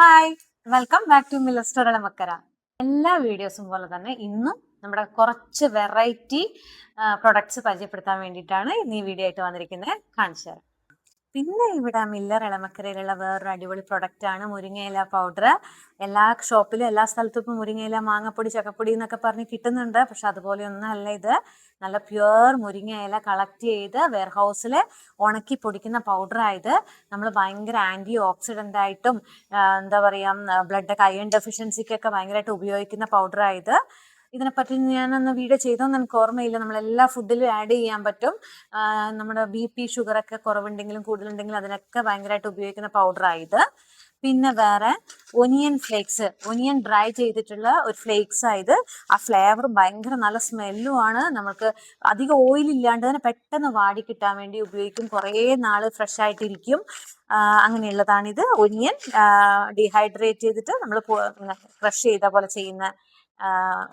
Hi, welcome back to മില്ലസ്റ്റർ ഇളമക്കര. എല്ലാ വീഡിയോസും പോലെ തന്നെ ഇന്നും നമ്മുടെ കുറച്ച് വെറൈറ്റി പ്രൊഡക്ട്സ് പരിചയപ്പെടുത്താൻ വേണ്ടിയിട്ടാണ് ഇന്ന് ഈ വീഡിയോ ആയിട്ട് വന്നിരിക്കുന്നത്. കാണിച്ചു തരാം. പിന്നെ ഇവിടെ മില്ലർ ഇളമക്കരയിലുള്ള വേറൊരു അടിപൊളി പ്രൊഡക്റ്റ് ആണ് മുരിങ്ങയില പൗഡർ. എല്ലാ ഷോപ്പിലും എല്ലാ സ്ഥലത്തും ഇപ്പം മുരിങ്ങയില, മാങ്ങപ്പൊടി, ചക്കപ്പൊടി എന്നൊക്കെ പറഞ്ഞ് കിട്ടുന്നുണ്ട്. പക്ഷെ അതുപോലെ ഒന്നും അല്ല ഇത്. നല്ല പ്യുവർ മുരിങ്ങയില കളക്ട് ചെയ്ത് വെയർഹൗസിൽ ഉണക്കി പൊടിക്കുന്ന പൗഡറായത്. നമ്മൾ ഭയങ്കര ആൻറ്റി ഓക്സിഡൻ്റ് ആയിട്ടും എന്താ പറയുക, ബ്ലഡൊക്കെ അയൺ ഡെഫിഷ്യൻസിക്കൊക്കെ ഭയങ്കരമായിട്ട് ഉപയോഗിക്കുന്ന പൗഡറായത്. ഇതിനെപ്പറ്റി ഞാനന്ന് വീഡിയോ ചെയ്തോന്ന് എനിക്ക് ഓർമ്മയില്ല. നമ്മളെല്ലാ ഫുഡിലും ആഡ് ചെയ്യാൻ പറ്റും. നമ്മുടെ BP ഷുഗറൊക്കെ കുറവുണ്ടെങ്കിലും കൂടുതലുണ്ടെങ്കിലും അതിനൊക്കെ ഭയങ്കരമായിട്ട് ഉപയോഗിക്കുന്ന പൗഡറായത്. പിന്നെ വേറെ ഒനിയൻ ഫ്ലേക്സ്, ഒനിയൻ ഡ്രൈ ചെയ്തിട്ടുള്ള ഒരു ഫ്ലേക്സ് ആയത്. ആ ഫ്ലേവർ ഭയങ്കര നല്ല സ്മെല്ലും ആണ്. നമുക്ക് അധികം ഓയിൽ ഇല്ലാണ്ട് തന്നെ പെട്ടെന്ന് വാടി കിട്ടാൻ വേണ്ടി ഉപയോഗിക്കും. കുറേ നാൾ ഫ്രഷ് ആയിട്ടിരിക്കും. അങ്ങനെയുള്ളതാണിത്. ഒനിയൻ ഡീഹൈഡ്രേറ്റ് ചെയ്തിട്ട് നമ്മൾ ക്രഷ് ചെയ്ത പോലെ ചെയ്യുന്ന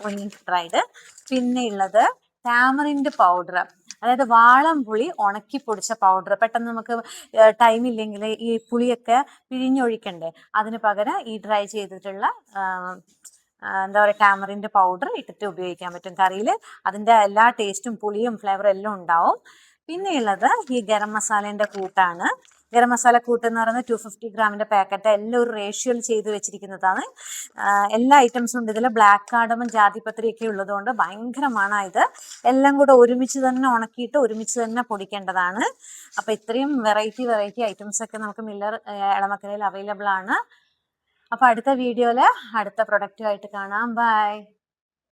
ഒനിയൻ ഡ്രൈഡ്. പിന്നെ ഉള്ളത് ടാമറിൻഡ് പൗഡർ, അതായത് വാളംപുളി ഉണക്കി പൊടിച്ച പൗഡർ. പെട്ടെന്ന് നമുക്ക് ടൈം ഇല്ലെങ്കിൽ ഈ പുളിയൊക്കെ പിഴിഞ്ഞൊഴിക്കണ്ടേ, അതിന് പകരം ഈ ഡ്രൈ ചെയ്തിട്ടുള്ള എന്താ പറയുക ടാമറിൻ്റെ പൗഡർ ഇട്ടിട്ട് ഉപയോഗിക്കാൻ പറ്റും കറിയിൽ. അതിൻ്റെ എല്ലാ ടേസ്റ്റും പുളിയും ഫ്ലേവറും എല്ലാം ഉണ്ടാവും. പിന്നെയുള്ളത് ഈ ഗരം മസാലേൻ്റെ കൂട്ടാണ്. ഗരം മസാല കൂട്ട് എന്ന് പറയുന്നത് 250 ഗ്രാമിൻ്റെ പാക്കറ്റ്. എല്ലാം ഒരു റേഷ്യോയിൽ ചെയ്ത് വെച്ചിരിക്കുന്നതാണ്. എല്ലാ ഐറ്റംസും ഉണ്ട് ഇതിൽ. ബ്ലാക്ക് കാർഡമം, ജാതിപത്രിയൊക്കെ ഉള്ളതുകൊണ്ട് ഭയങ്കര മണമാണ് ഇത്. എല്ലാം കൂടെ ഒരുമിച്ച് തന്നെ ഉണക്കിയിട്ട് ഒരുമിച്ച് തന്നെ പൊടിക്കേണ്ടതാണ്. അപ്പോൾ ഇത്രയും വെറൈറ്റി ഐറ്റംസ് ഒക്കെ നമുക്ക് മില്ലർ ഇളമക്കരയിൽ അവൈലബിൾ ആണ്. അപ്പോൾ അടുത്ത വീഡിയോയിൽ അടുത്ത പ്രൊഡക്റ്റുമായിട്ട് കാണാം. ബൈ.